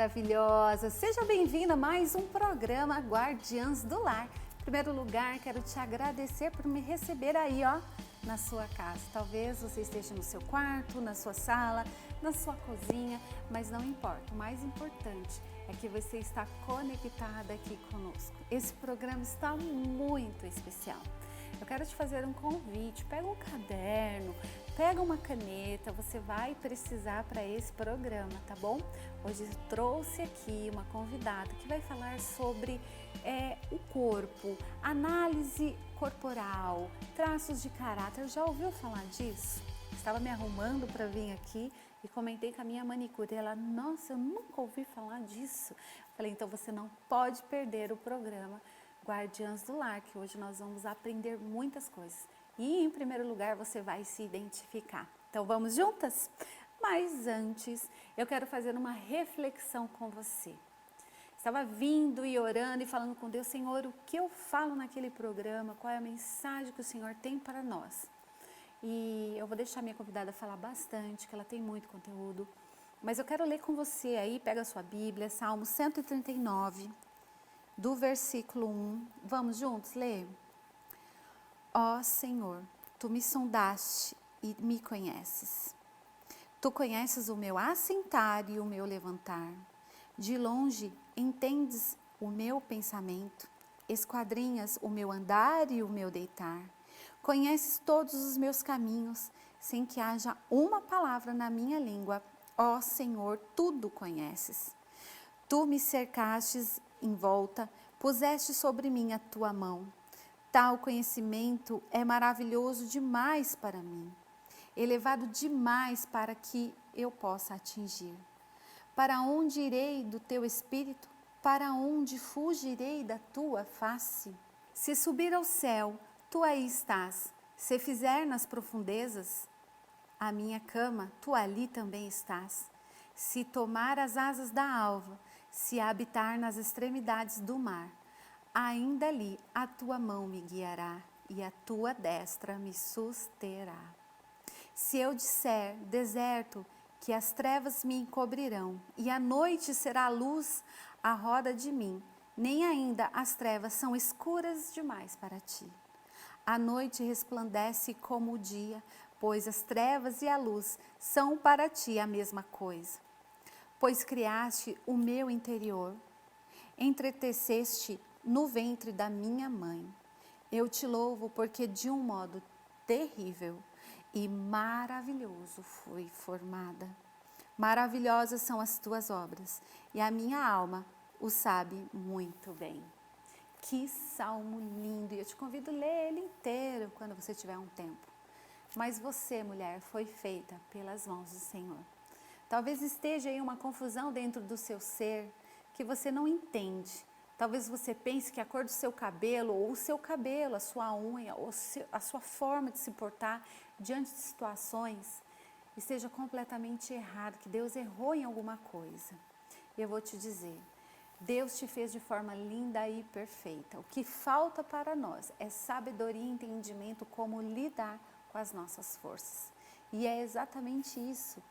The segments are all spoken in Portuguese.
maravilhosa! Seja bem-vinda a mais um programa Guardiãs do Lar. Em primeiro lugar, quero te agradecer por me receber aí, ó, na sua casa. Talvez você esteja no seu quarto, na sua sala, na sua cozinha, mas não importa. O mais importante é que você está conectada aqui conosco. Esse programa está muito especial. Eu quero te fazer um convite, pega um caderno, pega uma caneta, você vai precisar para esse programa, tá bom? Hoje eu trouxe aqui uma convidada que vai falar sobre o corpo, análise corporal, traços de caráter. Já ouviu falar disso? Estava me arrumando para vir aqui e comentei com a minha manicure. Ela, nossa, eu nunca ouvi falar disso. Falei, então você não pode perder o programa Guardiãs do Lar, que hoje nós vamos aprender muitas coisas. E em primeiro lugar você vai se identificar. Então vamos juntas? Mas antes eu quero fazer uma reflexão com você. Estava vindo e orando e falando com Deus, Senhor, o que eu falo naquele programa? Qual é a mensagem que o Senhor tem para nós? E eu vou deixar minha convidada falar bastante, que ela tem muito conteúdo. Mas eu quero ler com você aí, pega a sua Bíblia, Salmo 139, do versículo 1. Vamos juntos ler? Ó Senhor, Tu me sondaste e me conheces. Tu conheces o meu assentar e o meu levantar. De longe entendes o meu pensamento, esquadrinhas o meu andar e o meu deitar. Conheces todos os meus caminhos, sem que haja uma palavra na minha língua. Ó Senhor, tudo conheces. Tu me cercastes em volta, puseste sobre mim a tua mão. Tal conhecimento é maravilhoso demais para mim, elevado demais para que eu possa atingir. Para onde irei do teu espírito? Para onde fugirei da tua face? Se subir ao céu, tu aí estás. Se fizer nas profundezas a minha cama, tu ali também estás. Se tomar as asas da alva, se habitar nas extremidades do mar, ainda ali a tua mão me guiará e a tua destra me susterá. Se eu disser deserto, que as trevas me encobrirão e a noite será a luz à roda de mim, nem ainda as trevas são escuras demais para ti. A noite resplandece como o dia, pois as trevas e a luz são para ti a mesma coisa. Pois criaste o meu interior, entreteceste no ventre da minha mãe. Eu te louvo porque de um modo terrível e maravilhoso fui formada. Maravilhosas são as tuas obras e a minha alma o sabe muito bem. Que salmo lindo! E eu te convido a ler ele inteiro quando você tiver um tempo. Mas você, mulher, foi feita pelas mãos do Senhor. Talvez esteja aí uma confusão dentro do seu ser que você não entende. Talvez você pense que a cor do seu cabelo, ou o seu cabelo, a sua unha, ou a sua forma de se portar diante de situações esteja completamente errado, que Deus errou em alguma coisa. E eu vou te dizer, Deus te fez de forma linda e perfeita. O que falta para nós é sabedoria e entendimento como lidar com as nossas forças. E é exatamente isso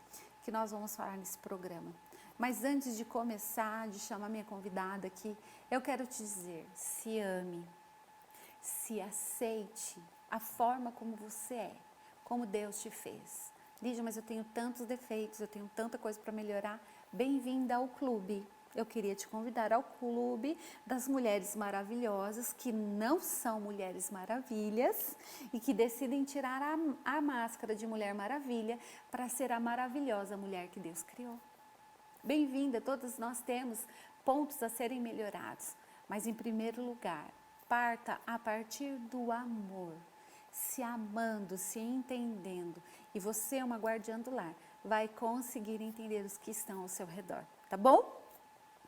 que nós vamos falar nesse programa. Mas antes de começar, de chamar minha convidada aqui, eu quero te dizer, se ame, se aceite a forma como você é, como Deus te fez. Lídia, mas eu tenho tantos defeitos, eu tenho tanta coisa para melhorar. Bem-vinda ao clube. Eu queria te convidar ao clube das mulheres maravilhosas que não são mulheres maravilhas e que decidem tirar a máscara de Mulher Maravilha para ser a maravilhosa mulher que Deus criou. Bem-vinda, todos nós temos pontos a serem melhorados, mas em primeiro lugar, parta a partir do amor, se amando, se entendendo, e você, uma guardiã do lar, vai conseguir entender os que estão ao seu redor, tá bom?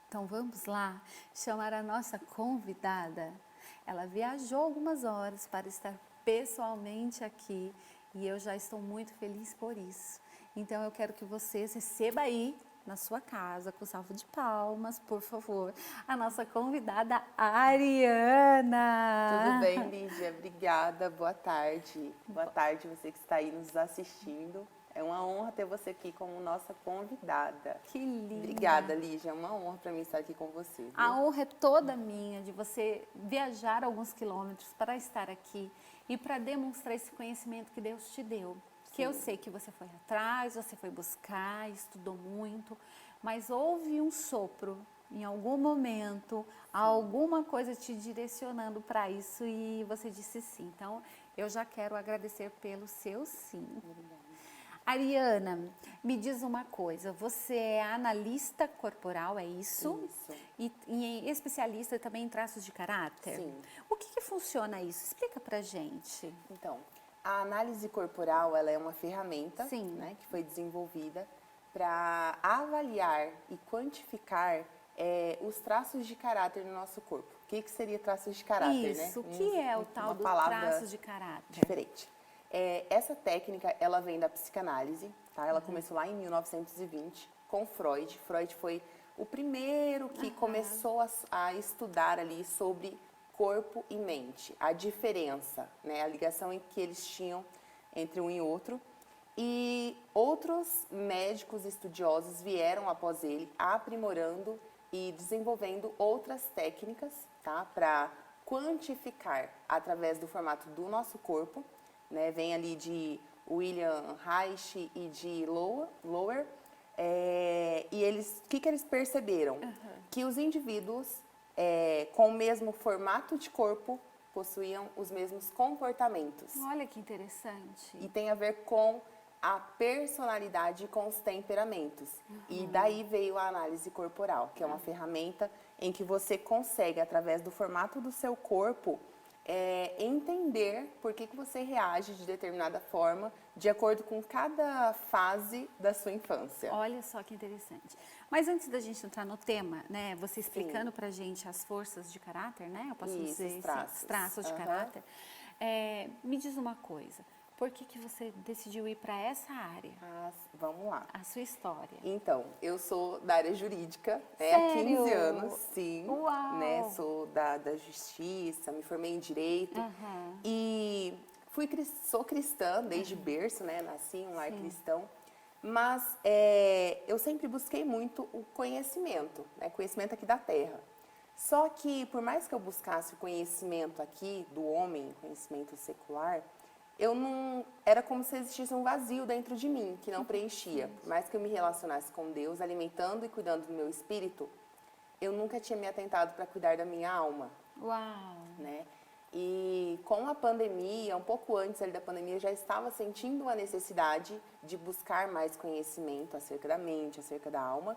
Então vamos lá chamar a nossa convidada. Ela viajou algumas horas para estar pessoalmente aqui e eu já estou muito feliz por isso. Então eu quero que vocês recebam aí na sua casa, com salva de palmas, por favor, a nossa convidada Ariana. Tudo bem, Lídia? Obrigada, boa tarde. Boa tarde você que está aí nos assistindo. É uma honra ter você aqui como nossa convidada. Que linda. Obrigada, Lígia. É uma honra para mim estar aqui com você. Viu? A honra é toda minha de você viajar alguns quilômetros para estar aqui e para demonstrar esse conhecimento que Deus te deu. Que eu sei que você foi atrás, você foi buscar, estudou muito, mas houve um sopro em algum momento, alguma coisa te direcionando para isso e você disse sim. Então, eu já quero agradecer pelo seu sim. Obrigada. Ariana, me diz uma coisa, você é analista corporal, é isso? Isso. E especialista também em traços de caráter? Sim. O que funciona isso? Explica pra gente. Então, a análise corporal, ela é uma ferramenta, Sim. né, que foi desenvolvida para avaliar e quantificar os traços de caráter no nosso corpo. O que seria traços de caráter, né? Isso, o que é o tal do traços de caráter? Diferente. Essa técnica, ela vem da psicanálise, tá? Ela começou lá em 1920 com Freud. Freud foi o primeiro que começou a estudar ali sobre corpo e mente, a diferença, né? A ligação em que eles tinham entre um e outro. E outros médicos estudiosos vieram após ele, aprimorando e desenvolvendo outras técnicas, tá? Para quantificar através do formato do nosso corpo, né? Vem ali de William Reich e de Lower. E eles, o que eles perceberam? Que os indivíduos com o mesmo formato de corpo possuíam os mesmos comportamentos. Olha que interessante. E tem a ver com a personalidade e com os temperamentos. E daí veio a análise corporal, que é uma ferramenta em que você consegue, através do formato do seu corpo, entender por que você reage de determinada forma, de acordo com cada fase da sua infância. Olha só que interessante. Mas antes da gente entrar no tema, né, você explicando pra gente as forças de caráter, né, eu posso Isso, dizer os os traços de caráter, me diz uma coisa, por que você decidiu ir para essa área? Vamos lá. A sua história. Então, eu sou da área jurídica, há 15 anos, sim. Uau! Né, sou da justiça, me formei em direito. E sou cristã desde berço, né? Nasci em um lar cristão. Mas eu sempre busquei muito o conhecimento, né? Conhecimento aqui da terra. Só que, por mais que eu buscasse o conhecimento aqui do homem, conhecimento secular, eu não... Era como se existisse um vazio dentro de mim, que não preenchia. Por mais que eu me relacionasse com Deus, alimentando e cuidando do meu espírito, eu nunca tinha me atentado para cuidar da minha alma. Uau! Né? E com a pandemia, um pouco antes da pandemia, eu já estava sentindo a necessidade de buscar mais conhecimento acerca da mente, acerca da alma.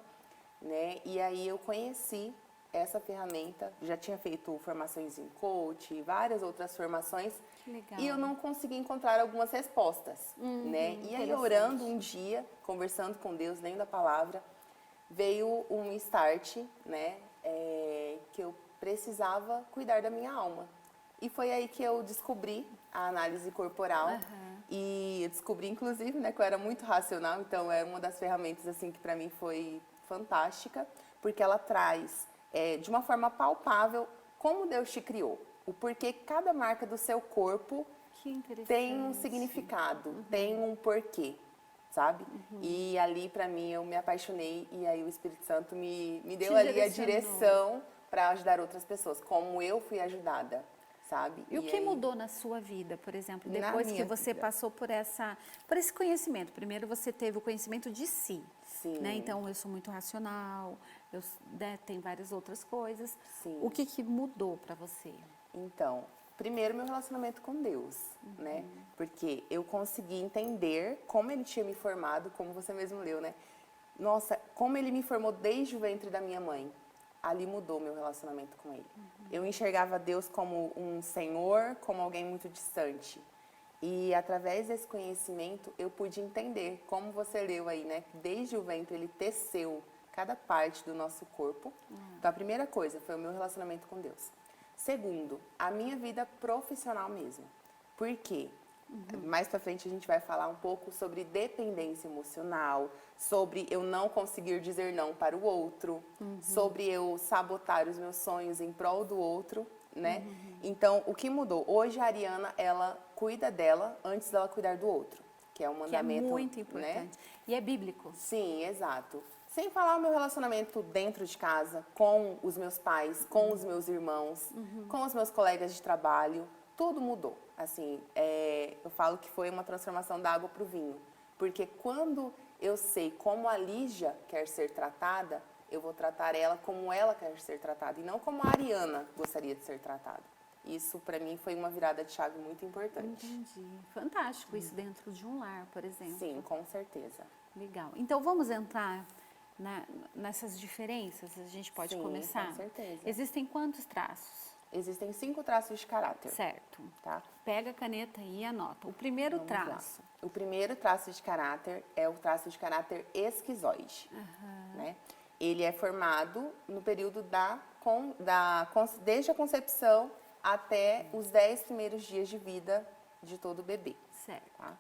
Né? E aí eu conheci essa ferramenta, já tinha feito formações em coach, várias outras formações. Que legal. E eu não consegui encontrar algumas respostas, né? E aí, orando um dia, conversando com Deus, lendo a palavra, veio um start, né? Que eu precisava cuidar da minha alma. E foi aí que eu descobri a análise corporal. E eu descobri, inclusive, né, que eu era muito racional. Então, é uma das ferramentas, assim, que para mim foi fantástica. Porque ela traz, de uma forma palpável, como Deus te criou. O porquê cada marca do seu corpo tem um significado, tem um porquê, sabe? E ali, pra mim, eu me apaixonei e aí o Espírito Santo me deu ali a direção para ajudar outras pessoas, como eu fui ajudada, sabe? E o que mudou na sua vida, por exemplo, depois que você passou por esse conhecimento? Primeiro você teve o conhecimento de si, né? Então, eu sou muito racional, tem várias outras coisas. Sim. O que mudou para você? Então, primeiro meu relacionamento com Deus, né? Porque eu consegui entender como Ele tinha me formado, como você mesmo leu, né? Nossa, como Ele me formou desde o ventre da minha mãe. Ali mudou meu relacionamento com Ele. Eu enxergava Deus como um Senhor, como alguém muito distante. E através desse conhecimento eu pude entender, como você leu aí, né? Desde o ventre Ele teceu cada parte do nosso corpo. Então a primeira coisa foi o meu relacionamento com Deus. Segundo, a minha vida profissional mesmo. Por quê? Mais pra frente a gente vai falar um pouco sobre dependência emocional, sobre eu não conseguir dizer não para o outro, sobre eu sabotar os meus sonhos em prol do outro, né? Então, o que mudou? Hoje a Ariana, ela cuida dela antes dela cuidar do outro. que é um Que é mandamento, muito né? importante. E é bíblico. Sim, exato. Sem falar o meu relacionamento dentro de casa, com os meus pais, com os meus irmãos, com os meus colegas de trabalho, tudo mudou. Assim, eu falo que foi uma transformação da água para o vinho. Porque quando eu sei como a Lígia quer ser tratada, eu vou tratar ela como ela quer ser tratada e não como a Ariana gostaria de ser tratada. Isso, para mim, foi uma virada de chave muito importante. Entendi. Fantástico isso dentro de um lar, por exemplo. Sim, com certeza. Legal. Então vamos entrar nessas diferenças? A gente pode Sim, começar? com certeza. Existem quantos traços? Existem 5 traços de caráter. Certo. Tá? Pega a caneta aí e anota. O primeiro Vamos lá. traço. O primeiro traço de caráter é o traço de caráter esquizoide. Né? Ele é formado no período desde a concepção até os 10 primeiros dias de vida de todo bebê. Certo. Tá?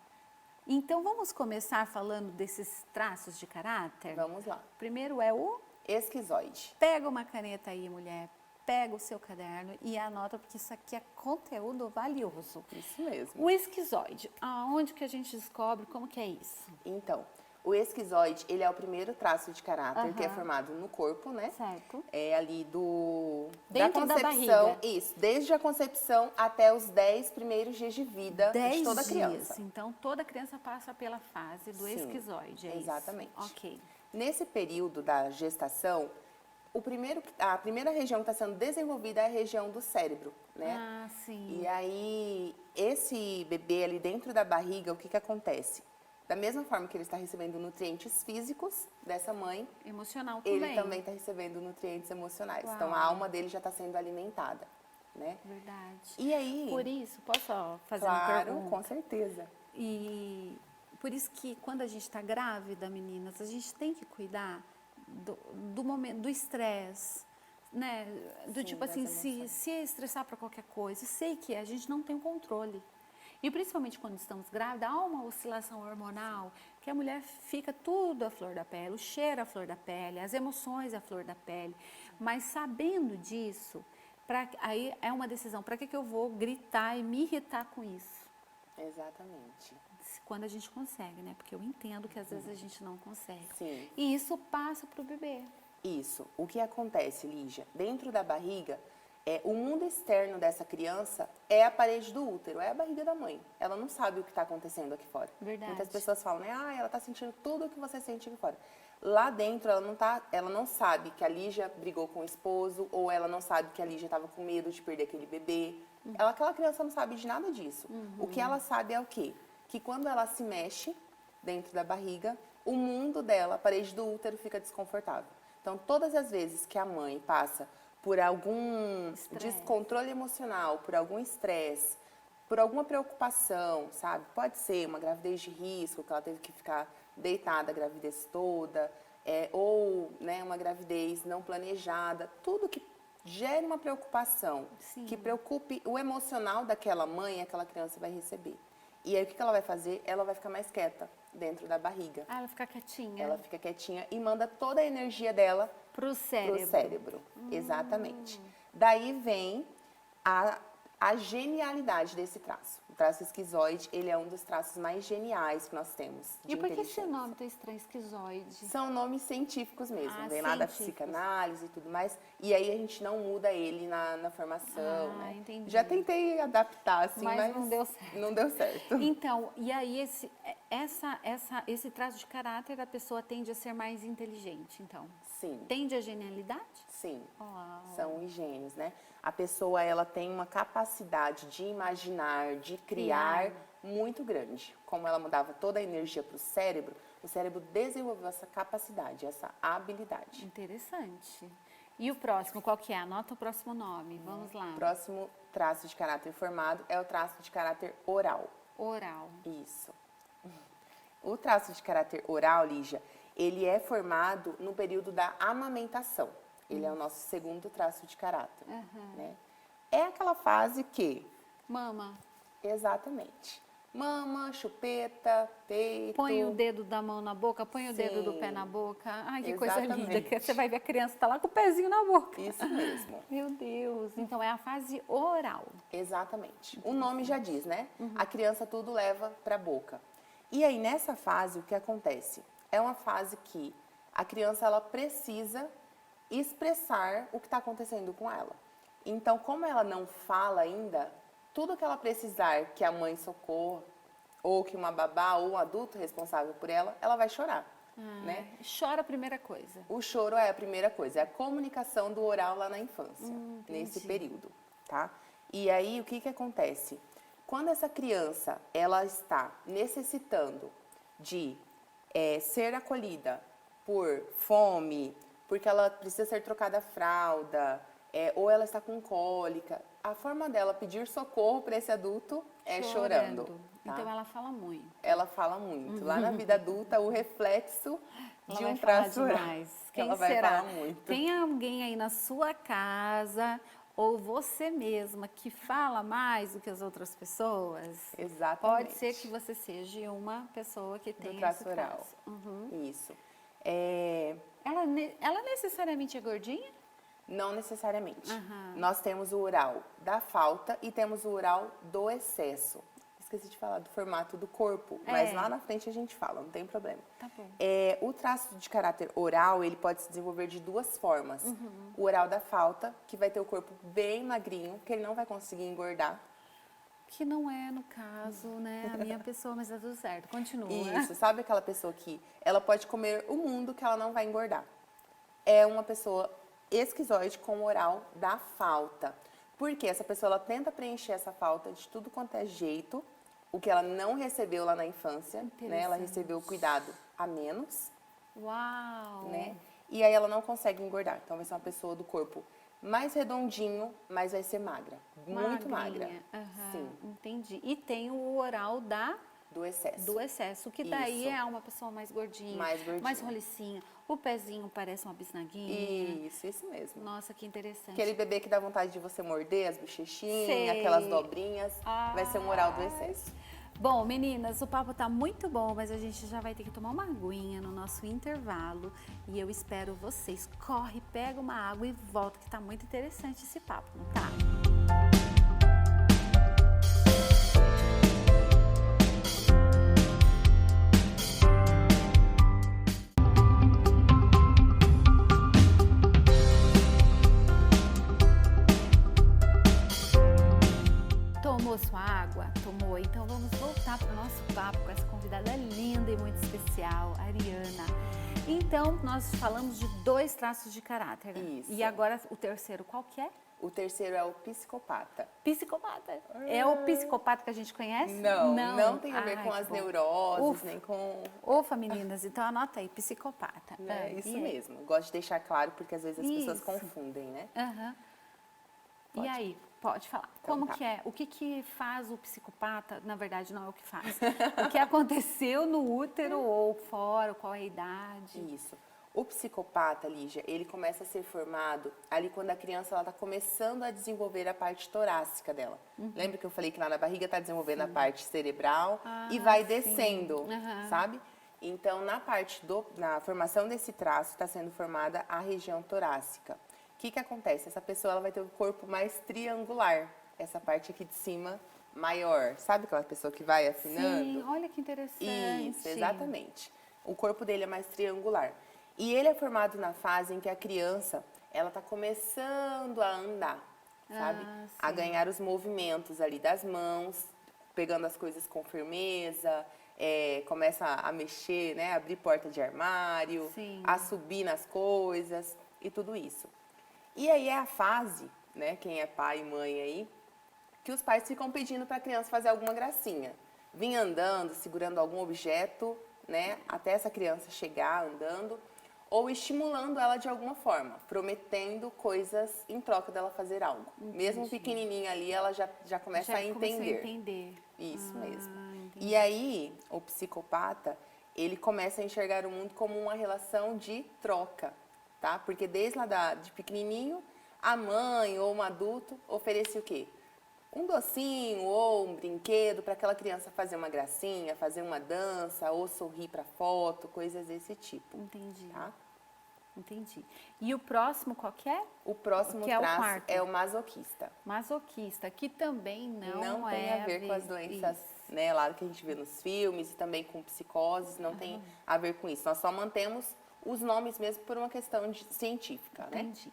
Então vamos começar falando desses traços de caráter? Vamos lá. Primeiro é o... Esquizoide. Pega uma caneta aí, mulher. Pega o seu caderno e anota, porque isso aqui é conteúdo valioso. Isso mesmo. O esquizoide, aonde que a gente descobre como que é isso? Então, o esquizoide, ele é o primeiro traço de caráter que é formado no corpo, né? Certo. É ali Dentro da concepção, barriga. isso, desde a concepção até os 10 primeiros dias de vida 10 de toda dias. criança. Então, toda criança passa pela fase do Sim, esquizoide, é exatamente. isso? Ok. Nesse período da gestação, a primeira região que está sendo desenvolvida é a região do cérebro, né? Ah, sim. E aí, esse bebê ali dentro da barriga, o que acontece? Da mesma forma que ele está recebendo nutrientes físicos dessa mãe, Emocional também. ele também está recebendo nutrientes emocionais. Uau. Então, a alma dele já está sendo alimentada, né? Verdade. E aí... Por isso, posso fazer uma Claro, pergunta? com certeza. E por isso que quando a gente está grávida, meninas, a gente tem que cuidar do momento, do estresse, né? Do Sim, tipo das assim, emoções. se estressar para qualquer coisa, sei que a gente não tem o controle. E principalmente quando estamos grávidas, há uma oscilação hormonal que a mulher fica tudo à flor da pele, o cheiro à flor da pele, as emoções à flor da pele. Mas sabendo disso, aí é uma decisão, para que eu vou gritar e me irritar com isso? Exatamente. Quando a gente consegue, né? Porque eu entendo que às vezes a gente não consegue. Sim. E isso passa para o bebê. Isso. O que acontece, Lígia? Dentro da barriga, o mundo externo dessa criança é a parede do útero, é a barriga da mãe. Ela não sabe o que está acontecendo aqui fora. Verdade. Muitas pessoas falam, né? Ah, ela está sentindo tudo o que você sente aqui fora. Lá dentro, ela não sabe que a Lígia brigou com o esposo, ou ela não sabe que a Lígia estava com medo de perder aquele bebê. Aquela criança não sabe de nada disso. O que ela sabe é o quê? Que quando ela se mexe dentro da barriga, o mundo dela, a parede do útero, fica desconfortável. Então, todas as vezes que a mãe passa por algum descontrole emocional, por algum estresse, por alguma preocupação, sabe? Pode ser uma gravidez de risco, que ela teve que ficar deitada a gravidez toda, ou né, uma gravidez não planejada, tudo que gere uma preocupação, Sim. que preocupe o emocional daquela mãe, aquela criança vai receber. E aí o que ela vai fazer? Ela vai ficar mais quieta dentro da barriga. Ah, ela fica quietinha. Ela fica quietinha e manda toda a energia dela Pro cérebro. pro cérebro. Exatamente. Daí vem a genialidade desse traço. O traço esquizoide, ele é um dos traços mais geniais que nós temos de E por que esse inteligência. nome tão estranho, esquizoide? São nomes científicos mesmo, Ah, vem lá da científicos. psicanálise e tudo mais. E aí a gente não muda ele na formação, Ah, né? entendi. Já tentei adaptar, assim, Mas mas não deu certo. Não deu certo. Então, e aí esse traço de caráter, a pessoa tende a ser mais inteligente, então? Sim. Tende a genialidade? Sim, Uau. são os gênios, né? A pessoa, ela tem uma capacidade de imaginar, de criar muito grande. Como ela mudava toda a energia para o cérebro desenvolveu essa capacidade, essa habilidade. Interessante. E o próximo, qual que é? Anota o próximo nome, vamos lá. O próximo traço de caráter formado é o traço de caráter oral. Oral. Isso. O traço de caráter oral, Lígia, ele é formado no período da amamentação. Ele é o nosso segundo traço de caráter. Né? É aquela fase que... Mama. Exatamente. Mama, chupeta, peito... Põe o dedo da mão na boca, põe o dedo do Sim. pé na boca. Ai, que coisa linda. Exatamente. Que você vai ver a criança tá lá com o pezinho na boca. Isso mesmo. Meu Deus. Então, é a fase oral. Exatamente. O nome já diz, né? A criança tudo leva para a boca. E aí, nessa fase, o que acontece? É uma fase que a criança ela precisa expressar o que está acontecendo com ela. Então, como ela não fala ainda, tudo que ela precisar que a mãe socorra, ou que uma babá ou um adulto responsável por ela, ela vai chorar. Né? Chora a primeira coisa. O choro é a primeira coisa, é a comunicação do oral lá na infância, nesse período, tá? E aí, o que acontece? Quando essa criança, ela está necessitando de ser acolhida por fome, porque ela precisa ser trocada a fralda, ou ela está com cólica, a forma dela pedir socorro para esse adulto é chorando. Tá? Então ela fala muito. Ela fala muito. Lá na vida adulta, o reflexo de um falar traço oral. Quem ela vai será? falar muito. Tem alguém aí na sua casa ou você mesma que fala mais do que as outras pessoas? Exatamente. Pode ser que você seja uma pessoa que tem traço esse oral. traço. Isso. Ela necessariamente é gordinha? Não necessariamente. Nós temos o oral da falta e temos o oral do excesso. Esqueci de falar do formato do corpo, mas lá na frente a gente fala, não tem problema. Tá bom. O traço de caráter oral, ele pode se desenvolver de duas formas. O oral da falta, que vai ter o corpo bem magrinho, que ele não vai conseguir engordar. Que não é, no caso, né, a minha pessoa, mas tá tudo certo. Continua. Isso, sabe aquela pessoa que ela pode comer o mundo que ela não vai engordar? É uma pessoa esquizoide com oral da falta. Porque essa pessoa ela tenta preencher essa falta de tudo quanto é jeito, o que ela não recebeu lá na infância, né? Ela recebeu o cuidado a menos. Uau! Né? E aí ela não consegue engordar. Então vai ser uma pessoa do corpo mais redondinho, mas vai ser magra. Muito magra. Sim. Entendi. E tem o oral do excesso. Do excesso, que daí é uma pessoa mais gordinha, mais rolicinha. O pezinho parece uma bisnaguinha. Isso mesmo. Nossa, que interessante. Aquele bebê que dá vontade de você morder as bochechinhas, aquelas dobrinhas, vai ser um oral do excesso. Bom, meninas, o papo tá muito bom, mas a gente já vai ter que tomar uma aguinha no nosso intervalo. E eu espero vocês. Corre, pega uma água e volta, que tá muito interessante esse papo, não tá? Tomou sua água? Tomou. Então vamos voltar para o nosso papo com essa convidada linda e muito especial, a Ariana. Então, nós falamos de 2 traços de caráter. Isso. E agora o terceiro, qual que é? O terceiro é o psicopata. Psicopata. É o psicopata que a gente conhece? Não tem a ver com as neuroses, nem com... Ufa, meninas, então anota aí, psicopata. É isso mesmo. Gosto de deixar claro, porque às vezes as pessoas confundem, né? E aí, pode falar. Então, como que é? O que faz o psicopata? Na verdade, não é o que faz. O que aconteceu no útero ou fora, qual é a idade? Isso. O psicopata, Lígia, ele começa a ser formado ali quando a criança está começando a desenvolver a parte torácica dela. Lembra que eu falei que lá na barriga está desenvolvendo a parte cerebral e vai descendo, sabe? Então, na formação desse traço está sendo formada a região torácica. O que acontece? Essa pessoa ela vai ter o corpo mais triangular, essa parte aqui de cima maior. Sabe aquela pessoa que vai afinando? Sim, olha que interessante. Isso, exatamente. O corpo dele é mais triangular. E ele é formado na fase em que a criança ela está começando a andar, sabe? A ganhar os movimentos ali das mãos, pegando as coisas com firmeza, começa a mexer, né? Abrir porta de armário, a subir nas coisas e tudo isso. E aí é a fase, né, quem é pai e mãe aí, que os pais ficam pedindo para a criança fazer alguma gracinha. Vir andando, segurando algum objeto, né, até essa criança chegar andando, ou estimulando ela de alguma forma, prometendo coisas em troca dela fazer algo. Entendi. Mesmo pequenininha ali, ela já começa a entender. Isso mesmo. Entendi. E aí, o psicopata, ele começa a enxergar o mundo como uma relação de troca. Tá? Porque desde lá de pequenininho, a mãe ou um adulto oferecia o quê? Um docinho ou um brinquedo para aquela criança fazer uma gracinha, fazer uma dança ou sorrir para foto, coisas desse tipo. Entendi. Tá? Entendi. E o próximo qual que é? O próximo Que é o traço quarto. é o masoquista. Masoquista, que também não Tem a ver com as doenças, isso. né, lá que a gente vê nos filmes e também com psicoses, não tem a ver com isso. Nós só mantemos os nomes mesmo por uma questão científica, né? Entendi.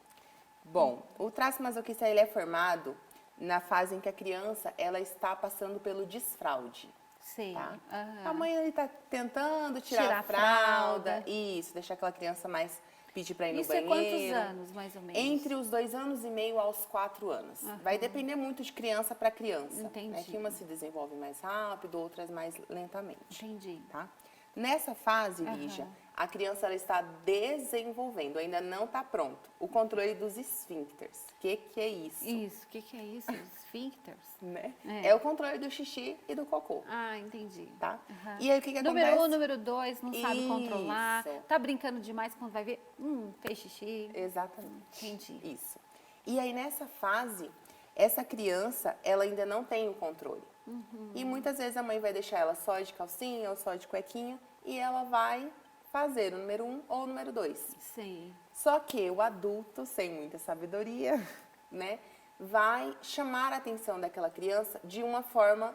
Bom, o traço masoquista ele é formado na fase em que a criança ela está passando pelo desfraude. Sei. Tá? Aham. A mãe está tentando tirar a fralda, isso, deixar aquela criança mais pedir para ir no Isso é banheiro. quantos anos, mais ou menos? Entre os 2 anos e meio aos 4 anos. Vai depender muito de criança para criança. Entendi. Né? Que uma se desenvolve mais rápido, outras mais lentamente. Entendi. Tá? Nessa fase, Lígia, a criança ela está desenvolvendo, ainda não está pronto. O controle dos esfíncteres. O que é isso? Isso, o que é isso? Esfíncteres? Né? É o controle do xixi e do cocô. Ah, entendi. Tá? Aham. E aí o que Número acontece? 1, número 2, não sabe Isso. controlar, tá brincando demais quando vai ver, fez xixi. Exatamente. Entendi. Isso. E aí nessa fase, essa criança, ela ainda não tem o controle. E muitas vezes a mãe vai deixar ela só de calcinha ou só de cuequinha e ela vai fazer o número 1 ou o número 2. Sim. Só que o adulto, sem muita sabedoria, né, vai chamar a atenção daquela criança de uma forma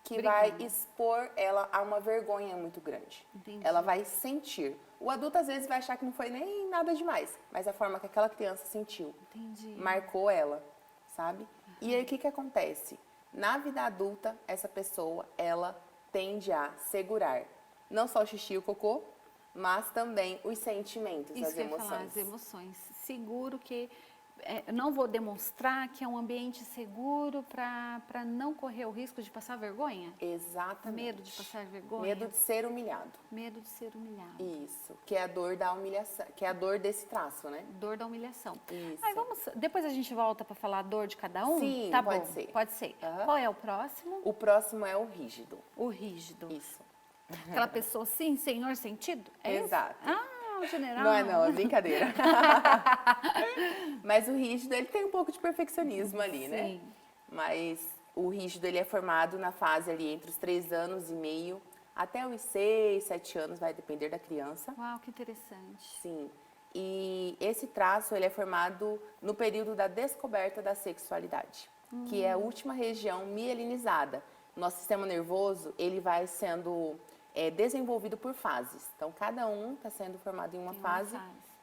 que vai expor ela a uma vergonha muito grande. Entendi. Ela vai sentir. O adulto às vezes vai achar que não foi nem nada demais, mas a forma que aquela criança sentiu Entendi. marcou ela, sabe? E aí o que acontece? Na vida adulta, essa pessoa, ela tende a segurar não só o xixi e o cocô, mas também os sentimentos, Isso as que eu ia falar, emoções. as emoções. Seguro que eu não vou demonstrar que é um ambiente seguro para não correr o risco de passar vergonha? Exatamente. Medo de passar vergonha? Medo de ser humilhado. Medo de ser humilhado. Isso, que é a dor da humilhação, que é a dor desse traço, né? Dor da humilhação. Isso. Aí depois a gente volta para falar a dor de cada um? Sim, tá pode bom, ser. Pode ser. Aham. Qual é o próximo? O próximo é o rígido. O rígido. Isso. Aquela pessoa, sim, senhor sentido? É isso? Exato. Ah, o general. Não é não, é brincadeira. Mas o rígido, ele tem um pouco de perfeccionismo ali, né? Sim. Mas o rígido, ele é formado na fase ali entre os 3 anos e meio até os 6, 7 anos, vai depender da criança. Uau, que interessante. Sim. E esse traço, ele é formado no período da descoberta da sexualidade, que é a última região mielinizada. Nosso sistema nervoso, ele vai sendo desenvolvido por fases. Então, cada um está sendo formado em uma fase.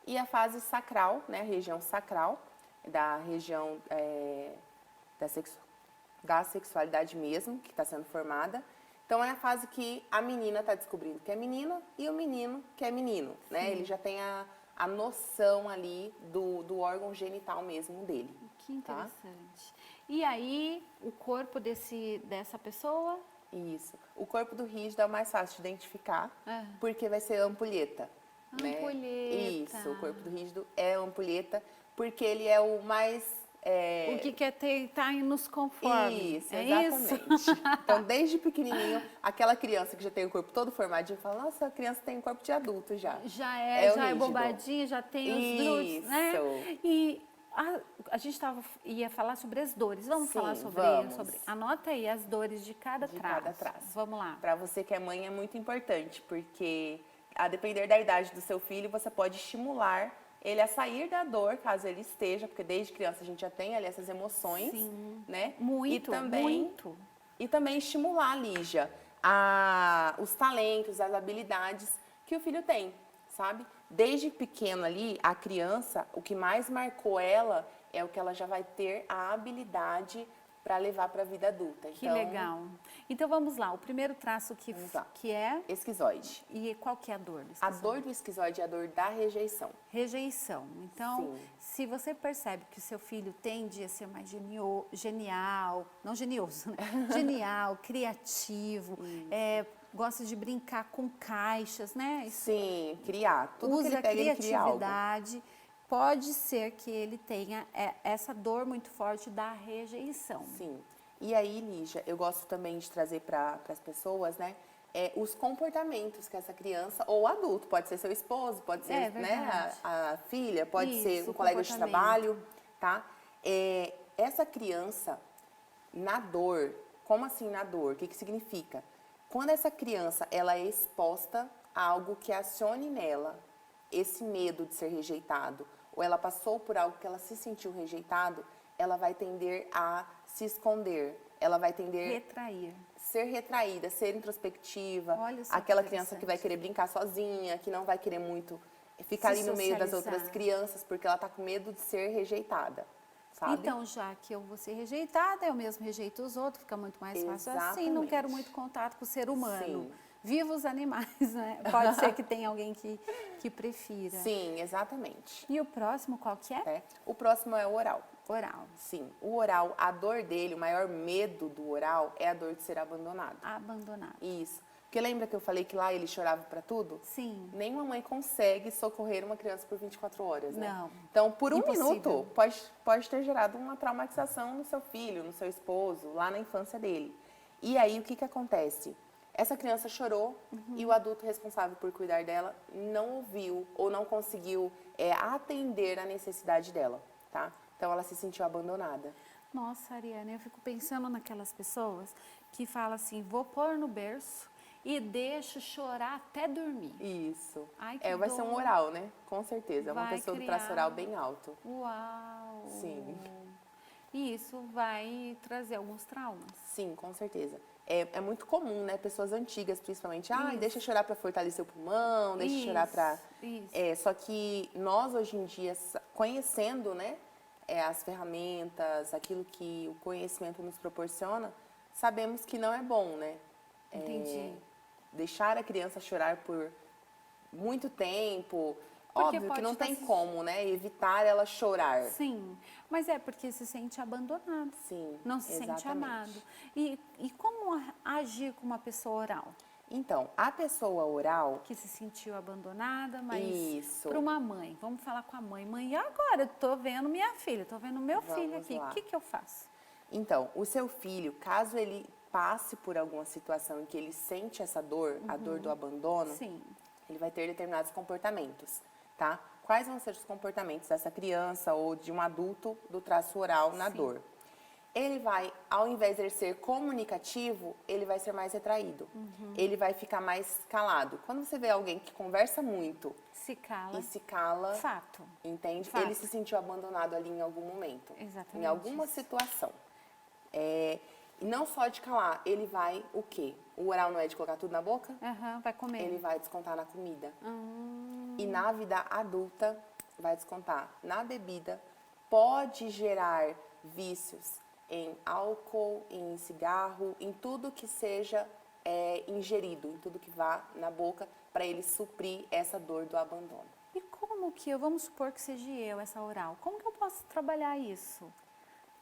E a fase sacral, né, a região sacral, da região da sexualidade mesmo, que está sendo formada. Então, é a fase que a menina está descobrindo que é menina e o menino que é menino, né? Ele já tem a noção ali do órgão genital mesmo dele. Que interessante. E aí, o corpo dessa pessoa? Isso. O corpo do rígido é o mais fácil de identificar, porque vai ser ampulheta. Né? Ampulheta. Isso, o corpo do rígido é ampulheta, porque ele é o mais... O que quer estar nos conforme. Isso, é exatamente. Isso? Então, desde pequenininho, aquela criança que já tem o corpo todo formadinho, fala, nossa, a criança tem um corpo de adulto já. Já o é rígido. bobadinha, já tem os glúteos, né? Isso. E a gente ia falar sobre as dores. Vamos Sim, falar sobre... Anota aí as dores de cada traço. Vamos lá. Para você que é mãe é muito importante, porque a depender da idade do seu filho, você pode estimular ele a sair da dor, caso ele esteja, porque desde criança a gente já tem ali essas emoções, né? Muito, muito. E também estimular, Lígia, os talentos, as habilidades que o filho tem, sabe? Desde pequeno ali, a criança, o que mais marcou ela é o que ela já vai ter a habilidade para levar para a vida adulta. Que legal. Então vamos lá, o primeiro traço que é... Esquizoide. E qual que é a dor do esquizoide? A dor do esquizoide é a dor da rejeição. Rejeição. Então, se você percebe que o seu filho tende a ser mais genial, não genioso, né? Genial, criativo, gosta de brincar com caixas, né? Sim, criar. Tudo usa que ele pega, a criatividade. Pode ser que ele tenha essa dor muito forte da rejeição. Sim. E aí, Lígia, eu gosto também de trazer para as pessoas, né, os comportamentos que essa criança, ou adulto, pode ser seu esposo, pode ser né, a filha, pode ser um colega de trabalho, tá? Essa criança, na dor, como assim na dor? O que significa? Quando essa criança ela é exposta a algo que acione nela esse medo de ser rejeitado, ou ela passou por algo que ela se sentiu rejeitado, ela vai tender a se esconder, ela vai tender Retrair. ser retraída, ser introspectiva, Olha só que aquela criança que vai interessante. querer brincar sozinha, que não vai querer muito ficar Se ali no meio das socializar. outras crianças, porque ela tá com medo de ser rejeitada, sabe? Então, já que eu vou ser rejeitada, eu mesmo rejeito os outros, fica muito mais fácil assim, não Exatamente. quero muito contato com o ser humano. Sim. Viva os animais, né? Pode ser que tenha alguém que prefira. Sim, exatamente. E o próximo qual que é? É. O próximo é o oral. Oral. Sim, o oral, a dor dele, o maior medo do oral é a dor de ser abandonado. Abandonado. Isso. Porque lembra que eu falei que lá ele chorava pra tudo? Sim. Nenhuma mãe consegue socorrer uma criança por 24 horas, né? Não. Então, por um Impossível. minuto, pode ter gerado uma traumatização no seu filho, no seu esposo, lá na infância dele. E aí, o que que acontece? Essa criança chorou e o adulto responsável por cuidar dela não ouviu ou não conseguiu atender a necessidade dela, tá? Então, ela se sentiu abandonada. Nossa, Ariane, eu fico pensando naquelas pessoas que falam assim, vou pôr no berço e deixo chorar até dormir. Isso. Ai, que Vai ser um dor. oral, né? Com certeza. É uma Vai pessoa do criar- traço oral bem alto. Uau! Sim. E isso vai trazer alguns traumas. Sim, com certeza. É muito comum, né? Pessoas antigas, principalmente. Isso. Deixa chorar para fortalecer o pulmão, deixa chorar para... Isso. Só que nós, hoje em dia, conhecendo, né? As ferramentas, aquilo que o conhecimento nos proporciona, sabemos que não é bom, né? Entendi. Deixar a criança chorar por muito tempo... Porque Óbvio que pode não estar tem se- como, né? Evitar ela chorar. Sim, mas é porque se sente abandonado. Sim, Não se sente exatamente. amado. E como agir com uma pessoa oral? Então, a pessoa oral, Que se sentiu abandonada, mas Isso. para uma mãe, vamos falar com a mãe. Mãe, e agora? Eu tô vendo minha filha, tô vendo meu filho Vamos aqui. lá. O que que eu faço? então, o seu filho, caso ele passe por alguma situação em que ele sente essa dor, a dor do abandono, Sim. ele vai ter determinados comportamentos, tá? Quais vão ser os comportamentos dessa criança ou de um adulto do traço oral na Sim. dor? Ele vai, ao invés de ele ser comunicativo, ele vai ser mais retraído. Ele vai ficar mais calado. Quando você vê alguém que conversa muito Se cala. e se cala, Fato. entende? Fato. Ele se sentiu abandonado ali em algum momento. Exatamente Em alguma isso. situação. E não só de calar, ele vai o quê? O oral não é de colocar tudo na boca? Aham, vai comer. Ele vai descontar na comida. Hum, E na vida adulta, vai descontar na bebida. Pode gerar vícios em álcool, em cigarro, em tudo que seja ingerido, em tudo que vá na boca, para ele suprir essa dor do abandono. E como que vamos supor que seja eu, essa oral, como que eu posso trabalhar isso?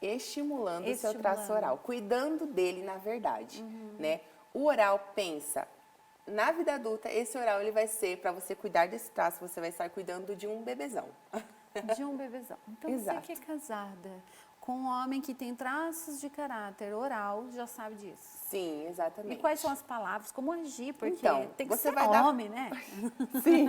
Estimulando o seu Estimulando. traço oral, cuidando dele na verdade, né? O oral pensa, na vida adulta, esse oral ele vai ser, para você cuidar desse traço, você vai estar cuidando de um bebezão. De um bebezão. Então Exato. você que é casada com um homem que tem traços de caráter oral, já sabe disso. Sim, exatamente. E quais são as palavras, como agir, porque Então, tem que você ser vai dar- homem, né? Sim.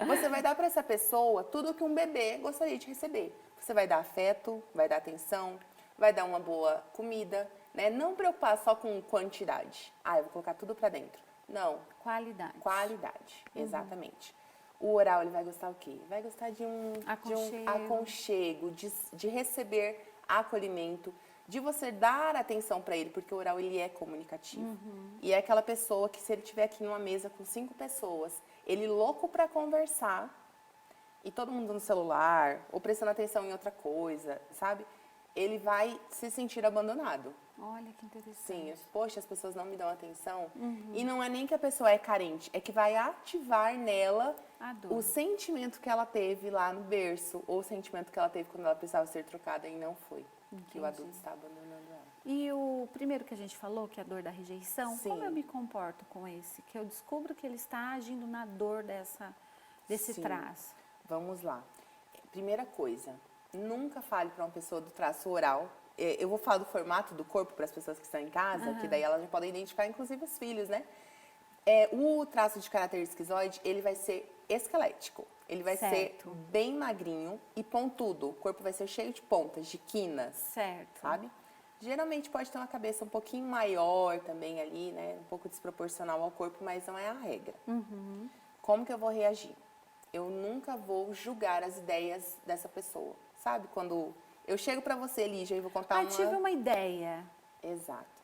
Você vai dar para essa pessoa tudo que um bebê gostaria de receber. Você vai dar afeto, vai dar atenção, vai dar uma boa comida, né? Não preocupar só com quantidade. Eu vou colocar tudo para dentro. Não, Qualidade. qualidade, exatamente. O oral, ele vai gostar o quê? Vai gostar de um Aconchego. aconchego, de receber acolhimento, de você dar atenção para ele, porque o oral, ele é comunicativo. E é aquela pessoa que, se ele estiver aqui numa mesa com 5 pessoas, ele louco para conversar, e todo mundo no celular, ou prestando atenção em outra coisa, sabe? Ele vai se sentir abandonado. Olha que interessante. Sim, poxa, as pessoas não me dão atenção. E não é nem que a pessoa é carente, é que vai ativar nela A dor. o sentimento que ela teve lá no berço, ou o sentimento que ela teve quando ela precisava ser trocada e não foi. Que o adulto está abandonando ela. E o primeiro que a gente falou, que é a dor da rejeição, Sim. como eu me comporto com esse? Que eu descubro que ele está agindo na dor desse Sim. traço. Vamos lá. Primeira coisa, nunca fale para uma pessoa do traço oral. Eu vou falar do formato do corpo para as pessoas que estão em casa, que daí elas já podem identificar, inclusive os filhos, né? O traço de caráter esquizoide, ele vai ser esquelético. Ele vai Certo. ser bem magrinho e pontudo. O corpo vai ser cheio de pontas, de quinas, Certo. sabe? Geralmente pode ter uma cabeça um pouquinho maior também ali, né? Um pouco desproporcional ao corpo, mas não é a regra. Como que eu vou reagir? eu nunca vou julgar as ideias dessa pessoa. Sabe? Quando eu chego pra você, Lígia, e vou contar uma... tive uma ideia. Exato.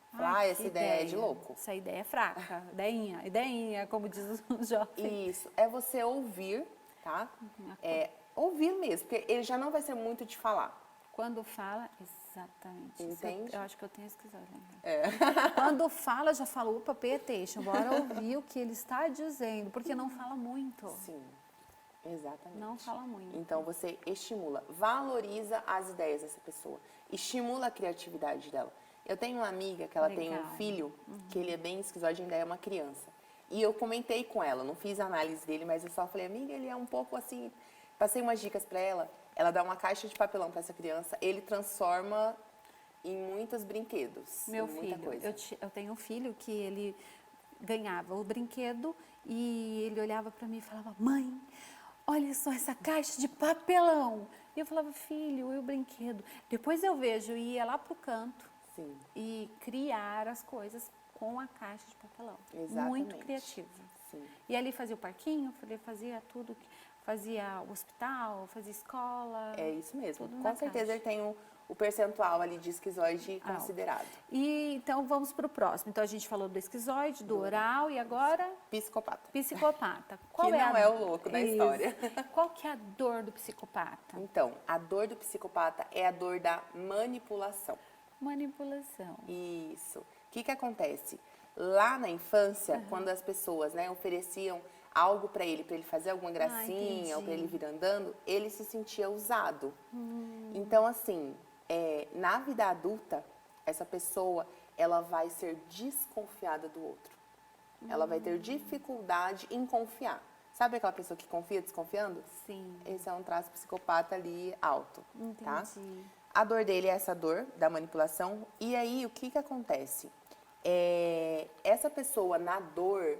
Essa que ideia é de louco. Essa ideia é fraca. Ideinha, como diz o jovem. Isso. É você ouvir, tá? Ouvir mesmo, porque ele já não vai ser muito de falar. Quando fala, exatamente. Entende? Eu acho que eu tenho esquizofrenia. É. Quando fala, já fala, opa, pay attention, bora ouvir o que ele está dizendo, porque não fala muito. Sim, exatamente. Não fala muito. Então você estimula, valoriza as ideias dessa pessoa, estimula a criatividade dela. Eu tenho uma amiga que ela tem um Legal. filho, que ele é bem esquizoide, ainda é uma criança. E eu comentei com ela, não fiz análise dele, mas eu só falei, amiga, ele é um pouco assim... Passei umas dicas pra ela dá uma caixa de papelão pra essa criança, ele transforma em muitos brinquedos. Meu muita filho, coisa. eu tenho um filho que ele ganhava o brinquedo e ele olhava para mim e falava, mãe, olha só essa caixa de papelão. E eu falava, filho, e o brinquedo? Depois eu vejo e ia lá pro canto Sim. e criar as coisas com a caixa de papelão. Exatamente. Muito criativo. Sim. E ali fazia o parquinho, fazia tudo, fazia o hospital, fazia escola. É isso mesmo. tudo na Com certeza caixa. ele tem o percentual ali de esquizoide considerado. E então vamos para o próximo. Então a gente falou do esquizoide, do oral e agora Psicopata. psicopata. Que não é o louco da história. Qual que é a dor do psicopata? Então, a dor do psicopata é a dor da manipulação. Manipulação. Isso. O que acontece? Lá na infância, quando as pessoas, né, ofereciam algo para ele fazer alguma gracinha, ou para ele vir andando, ele se sentia usado. Então, assim, na vida adulta, essa pessoa, ela vai ser desconfiada do outro. Ela vai ter dificuldade em confiar. Sabe aquela pessoa que confia desconfiando? Sim. Esse é um traço psicopata ali alto, tá? Entendi. A dor dele é essa dor da manipulação. E aí, o que acontece? Essa pessoa na dor,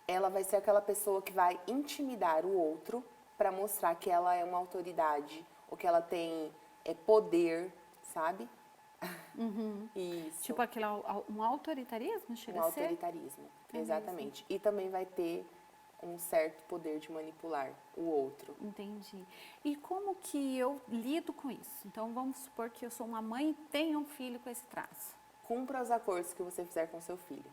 ela vai ser aquela pessoa que vai intimidar o outro para mostrar que ela é uma autoridade ou que ela tem poder, sabe? Isso. Tipo um autoritarismo, chega Um a ser? autoritarismo, exatamente. E também vai ter um certo poder de manipular o outro. Entendi. E como que eu lido com isso? Então, vamos supor que eu sou uma mãe e tenho um filho com esse traço. Cumpra os acordos que você fizer com seu filho.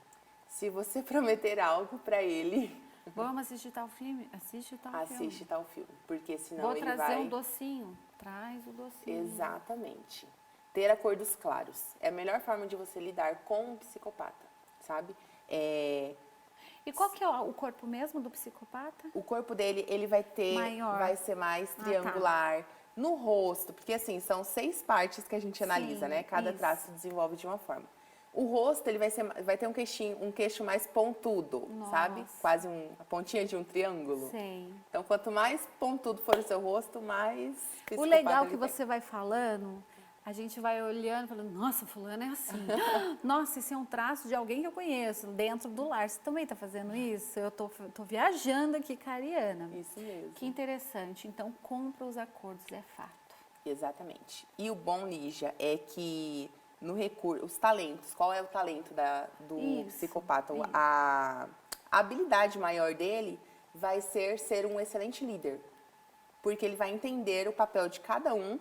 Se você prometer algo para ele, Vamos assistir tal filme? Assiste tal filme. assiste tal filme, porque senão Vou ele trazer vai... um docinho? Traz o docinho. Exatamente. Ter acordos claros. É a melhor forma de você lidar com um psicopata, sabe? E qual que é o corpo mesmo do psicopata? O corpo dele, ele vai ter... Maior. Vai ser mais tá. triangular. No rosto, porque assim, são 6 partes que a gente analisa, Sim, né? Cada isso. traço se desenvolve de uma forma. O rosto, ele vai ter um queixo mais pontudo, sabe? Nossa. Quase a pontinha de um triângulo. Sei. Então, quanto mais pontudo for o seu rosto, mais O psicopata legal ele que tem. você vai falando, a gente vai olhando, falando, nossa, fulano é assim. Nossa, esse é um traço de alguém que eu conheço, dentro do lar. Você também está fazendo isso? Eu tô viajando aqui com a Ariana. Isso mesmo. Que interessante. Então, cumpra os acordos, é fato. Exatamente. E o bom, Lígia, é que no recurso, os talentos, qual é o talento do Isso, psicopata? isso. A habilidade maior dele vai ser um excelente líder. Porque ele vai entender o papel de cada um,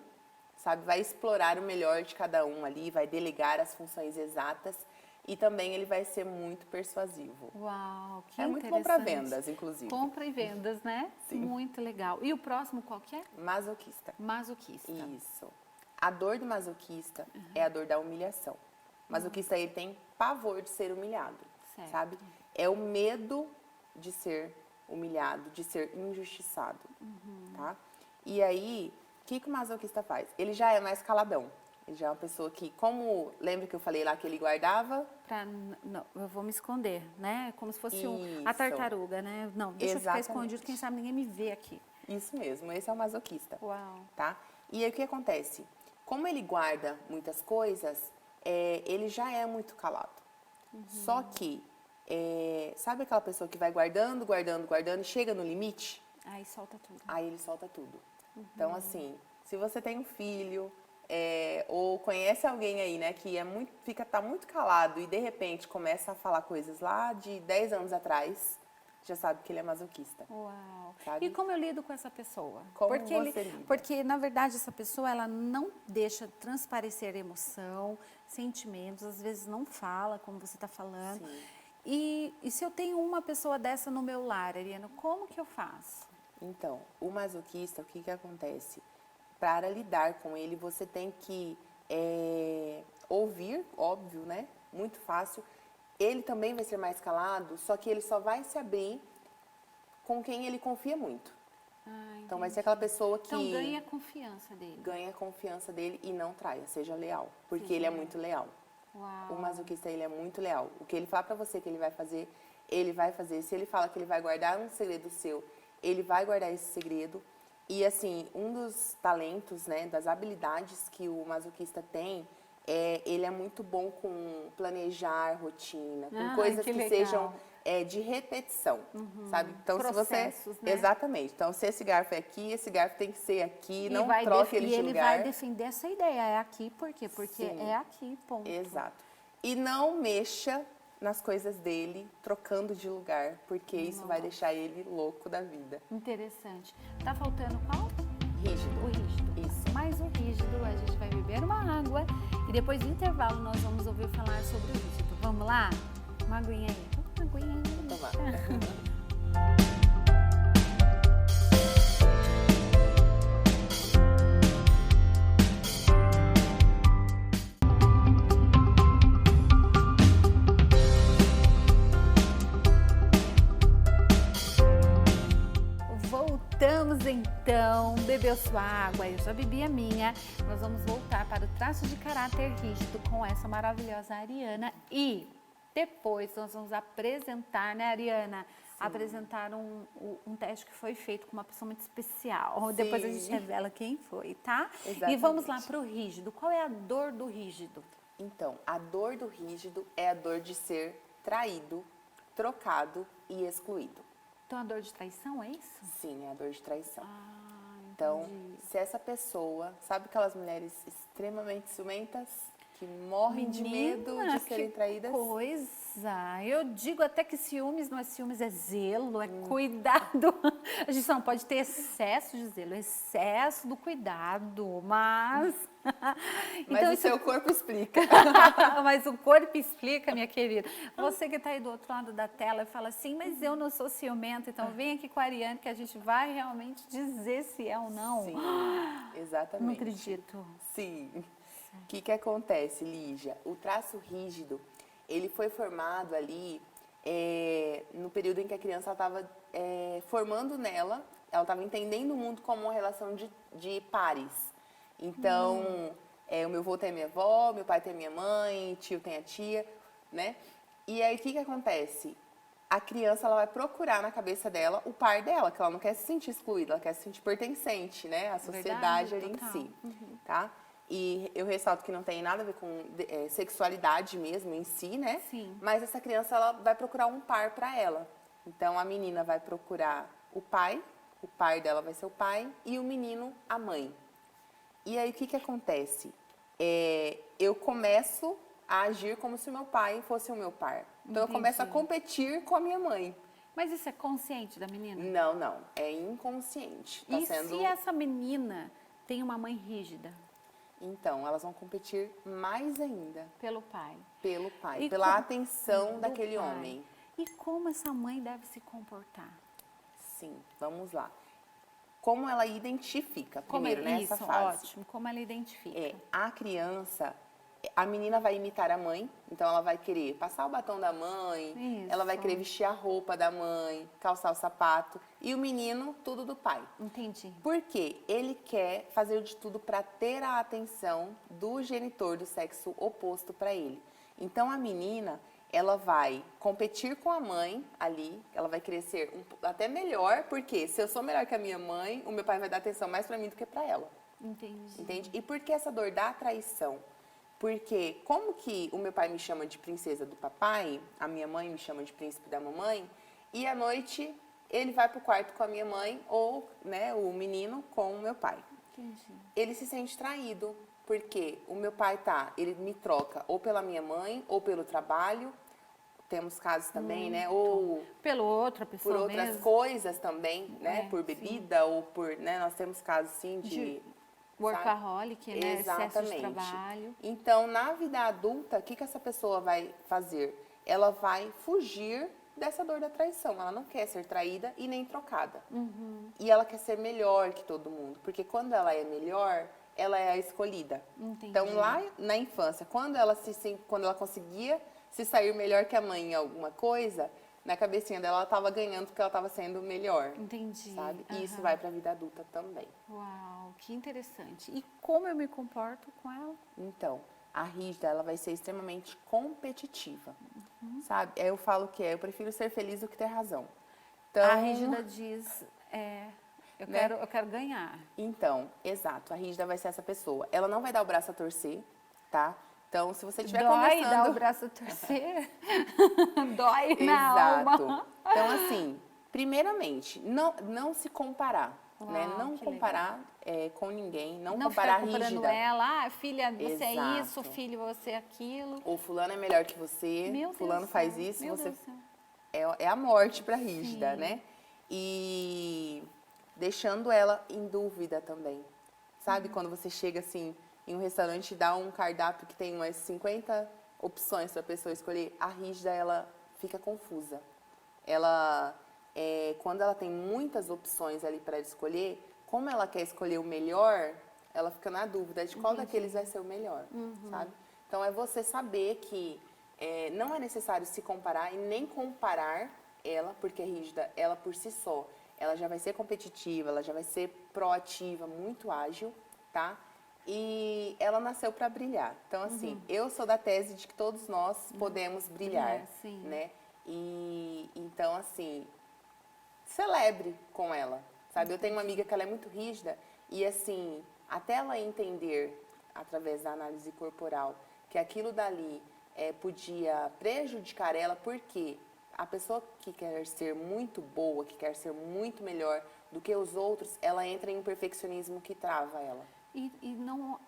sabe? Vai explorar o melhor de cada um ali, vai delegar as funções exatas e também ele vai ser muito persuasivo. Uau, que É muito interessante. bom para vendas, inclusive. Compra e vendas, né? Sim. Muito legal. E o próximo qual que é? Masoquista. Masoquista. Isso. A dor do masoquista é a dor da humilhação. O masoquista, ele tem pavor de ser humilhado, Certo. sabe? É o medo de ser humilhado, de ser injustiçado, tá? E aí, o que o masoquista faz? Ele já é mais caladão. Ele já é uma pessoa que, lembra que eu falei lá que ele guardava? Não, eu vou me esconder, né? Como se fosse a Isso. tartaruga, né? Não, deixa eu Exatamente. ficar escondido, quem sabe ninguém me vê aqui. Isso mesmo, esse é o masoquista. Uau. Tá? E aí o que acontece? Como ele guarda muitas coisas, ele já é muito calado. Só que, sabe aquela pessoa que vai guardando, guardando, guardando e chega no limite? Aí solta tudo. Aí ele solta tudo. Então, assim, se você tem um filho, ou conhece alguém aí, né, que tá muito calado e de repente começa a falar coisas lá de 10 anos atrás, já sabe que ele é masoquista. Uau. Sabe? E como eu lido com essa pessoa? Como porque você lida? Porque, na verdade, essa pessoa, ela não deixa transparecer emoção, sentimentos, às vezes não fala, como você está falando. Sim. E se eu tenho uma pessoa dessa no meu lar, Ariana, como que eu faço? Então, o masoquista, o que que acontece? Para lidar com ele, você tem que ouvir, óbvio, né? Muito fácil. Ele também vai ser mais calado, só que ele só vai se abrir com quem ele confia muito. Então, vai ser aquela pessoa que Então, ganha a confiança dele. ganha a confiança dele e não traia, seja leal, porque Seja ele é leal. muito leal. Uau. O masoquista, ele é muito leal. O que ele fala pra você que ele vai fazer, ele vai fazer. Se ele fala que ele vai guardar um segredo seu, ele vai guardar esse segredo. E, assim, um dos talentos, né, das habilidades que o masoquista tem, ele é muito bom com planejar rotina, com coisas que legal. sejam de repetição, sabe? Então, Processos, se você... né? Exatamente. Então, se esse garfo é aqui, esse garfo tem que ser aqui, não vai troque ele e de ele lugar. vai defender essa ideia. É aqui, por quê? Porque Sim. é aqui, ponto. Exato. E não mexa nas coisas dele, trocando de lugar, porque isso vai deixar ele louco da vida. Interessante. Tá faltando qual? Rígido. O rígido. Isso. Mais um rígido, a gente vai beber uma água e depois do intervalo nós vamos ouvir falar sobre o rígido. Vamos lá? Uma aguinha aí. Uma aguinha aí. Vou tomar. Voltamos então, bebeu sua água, eu já bebi a minha. Nós vamos voltar para o traço de caráter rígido com essa maravilhosa Ariana e depois nós vamos apresentar, né, Ariana? Apresentar um teste que foi feito com uma pessoa muito especial. Sim. Depois a gente revela quem foi, tá? Exatamente. E vamos lá para o rígido. Qual é a dor do rígido? Então, a dor do rígido é a dor de ser traído, trocado e excluído. Então a dor de traição é isso? Sim, é a dor de traição. Entendi. Então, se essa pessoa, sabe aquelas mulheres extremamente ciumentas, que morrem de medo de serem traídas? Coisa! Eu digo até que ciúmes não é ciúmes, é zelo, é cuidado. A gente não pode ter excesso de zelo, excesso do cuidado, mas... Mas o seu corpo explica. Mas o corpo explica, minha querida. Você que está aí do outro lado da tela e fala assim, mas eu não sou ciumenta, então vem aqui com a Ariane que a gente vai realmente dizer se é ou não. Sim, exatamente. Não acredito. Sim. O que acontece, Lígia? O traço rígido, ele foi formado ali no período em que a criança estava formando nela, ela estava entendendo o mundo como uma relação de pares. Então, o meu avô tem a minha avó, meu pai tem a minha mãe, tio tem a tia, né? E aí, o que acontece? A criança, ela vai procurar na cabeça dela o par dela, que ela não quer se sentir excluída, ela quer se sentir pertencente, né? À sociedade ali em si, tá? E eu ressalto que não tem nada a ver com sexualidade mesmo em si, né? Sim. Mas essa criança, ela vai procurar um par para ela. Então, a menina vai procurar o pai dela vai ser o pai, e o menino, a mãe. E aí, o que acontece? Eu começo a agir como se o meu pai fosse o meu par. Então, eu começo a competir com a minha mãe. Mas isso é consciente da menina? Não. É inconsciente. Tá E sendo... se essa menina tem uma mãe rígida? Então, elas vão competir mais ainda. Pelo pai. Pelo pai. E pela como- atenção do daquele pai. homem. E como essa mãe deve se comportar? Sim, vamos lá. Como ela identifica, Como primeiro, é nessa isso? fase. Ótimo. Como ela identifica? A criança, a menina vai imitar a mãe, então ela vai querer passar o batom da mãe, Isso. ela vai querer vestir a roupa da mãe, calçar o sapato, e o menino, tudo do pai. Entendi. Porque ele quer fazer de tudo para ter a atenção do genitor do sexo oposto para ele. Então a menina, ela vai competir com a mãe ali, ela vai querer ser até melhor, porque se eu sou melhor que a minha mãe, o meu pai vai dar atenção mais para mim do que para ela. Entendi. Entende? E por que essa dor da traição? Porque como que o meu pai me chama de princesa do papai, a minha mãe me chama de príncipe da mamãe, e à noite ele vai pro quarto com a minha mãe ou, né, o menino com o meu pai. Entendi. Ele se sente traído, porque o meu pai ele me troca ou pela minha mãe ou pelo trabalho, temos casos também, né? Ou pelo outra pessoa por outras mesmo. coisas também, né? Por sim. bebida ou por, né? Nós temos casos sim de Workaholic, né? Excesso de exatamente. trabalho. Então, na vida adulta, o que essa pessoa vai fazer? Ela vai fugir dessa dor da traição. Ela não quer ser traída e nem trocada. E ela quer ser melhor que todo mundo. Porque quando ela é melhor, ela é a escolhida. Entendi. Então, lá na infância, quando ela conseguia se sair melhor que a mãe em alguma coisa, na cabecinha dela ela estava ganhando porque ela estava sendo melhor. Entendi. Sabe? E isso vai para a vida adulta também. Uau, que interessante. E como eu me comporto com ela? Então, a rígida, ela vai ser extremamente competitiva, sabe? Eu falo que eu prefiro ser feliz do que ter razão. Então, A rígida diz, eu né? quero ganhar. Então, exato, a rígida vai ser essa pessoa. Ela não vai dar o braço a torcer, tá? Então, se você estiver Dói conversando... dar o braço a torcer? Dói na Exato. alma. Então, assim, primeiramente, não se comparar, né? Uau, Não que comparar com ninguém, não Não comparar ficar comparando rígida. ela, filha, você é Exato. isso, filho, você é aquilo. Ou fulano é melhor que você, Meu Deus fulano do faz céu, isso, meu você... Deus do céu. É a morte para rígida, Sim. né? E deixando ela em dúvida também. Sabe quando você chega assim em um restaurante e dá um cardápio que tem umas 50 opções para a pessoa escolher, a rígida ela fica confusa. Ela quando ela tem muitas opções ali para escolher, como ela quer escolher o melhor, ela fica na dúvida de qual daqueles vai ser o melhor, sabe? Então é você saber que não é necessário se comparar e nem comparar ela, porque a rígida, ela por si só, ela já vai ser competitiva, ela já vai ser proativa, muito ágil, tá? E ela nasceu para brilhar. Então, assim, eu sou da tese de que todos nós podemos brilhar, Sim. né? E então, assim, celebre com ela, sabe? Eu tenho uma amiga que ela é muito rígida e, assim, até ela entender, através da análise corporal, que aquilo dali podia prejudicar ela, porque a pessoa que quer ser muito boa, que quer ser muito melhor do que os outros, ela entra em um perfeccionismo que trava ela.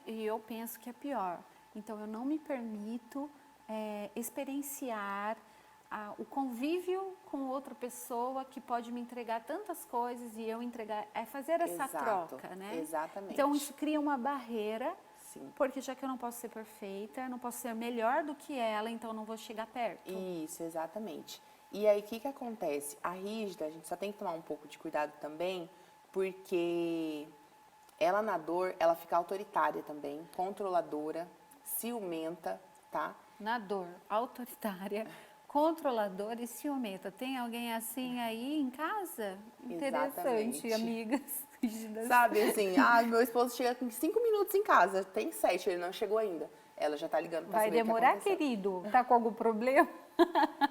E eu penso que é pior. Então, eu não me permito experienciar o convívio com outra pessoa que pode me entregar tantas coisas e eu entregar, fazer essa Exato, troca, né? exatamente. Então, isso cria uma barreira, Sim. porque já que eu não posso ser perfeita, eu não posso ser melhor do que ela, então eu não vou chegar perto. Isso, exatamente. E aí, o que acontece? A rígida, a gente só tem que tomar um pouco de cuidado também, porque ela na dor, ela fica autoritária também, controladora, ciumenta, tá? Na dor, autoritária, controladora e ciumenta. Tem alguém assim aí em casa? Interessante, Exatamente. amigas. Sabe, assim, meu esposo chega com 5 minutos em casa, tem 7, ele não chegou ainda. Ela já tá ligando pra Vai saber o que demorar, aconteceu. querido? Tá com algum problema?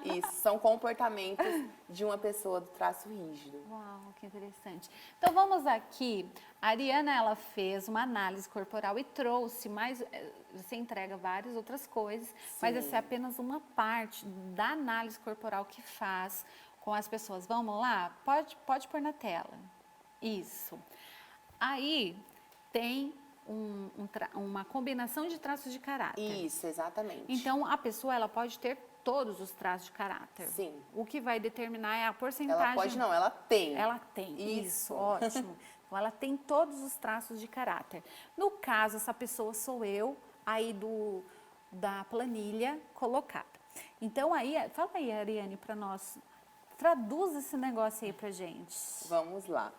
Isso, são comportamentos de uma pessoa do traço rígido. Uau, que interessante. Então vamos aqui. A Ariana, ela fez uma análise corporal e trouxe mais. Você entrega várias outras coisas, mas Sim. essa é apenas uma parte da análise corporal que faz com as pessoas. Vamos lá? Pode pôr na tela. Isso. Aí tem uma combinação de traços de caráter. Isso, exatamente. Então a pessoa ela pode ter todos os traços de caráter. Sim. O que vai determinar é a porcentagem. Ela pode não, ela tem. Ela tem. Isso, ótimo. Então ela tem todos os traços de caráter. No caso, essa pessoa sou eu, aí da planilha colocada. Então aí, fala aí, Ariane, para nós. Traduz esse negócio aí pra gente. Vamos lá.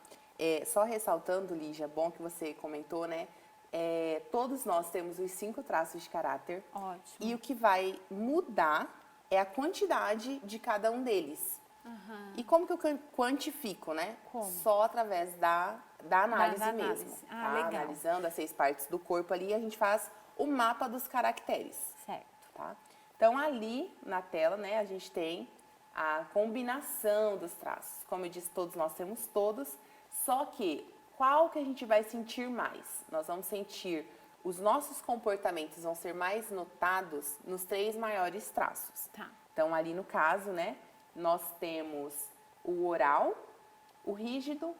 Só ressaltando, Lígia, bom que você comentou, né? Todos nós temos os 5 traços de caráter. Ótimo. E o que vai mudar é a quantidade de cada um deles. E como que eu quantifico, né? Como? Só através da análise Da análise. mesmo. Ah, tá? legal. Analisando as 6 partes do corpo ali, a gente faz o mapa dos caracteres. Certo. Tá? Então, ali na tela, né, a gente tem a combinação dos traços. Como eu disse, todos nós temos todos, só que qual que a gente vai sentir mais? Nós vamos sentir, os nossos comportamentos vão ser mais notados nos 3 maiores traços. Tá. Então, ali no caso, né, nós temos o oral, o rígido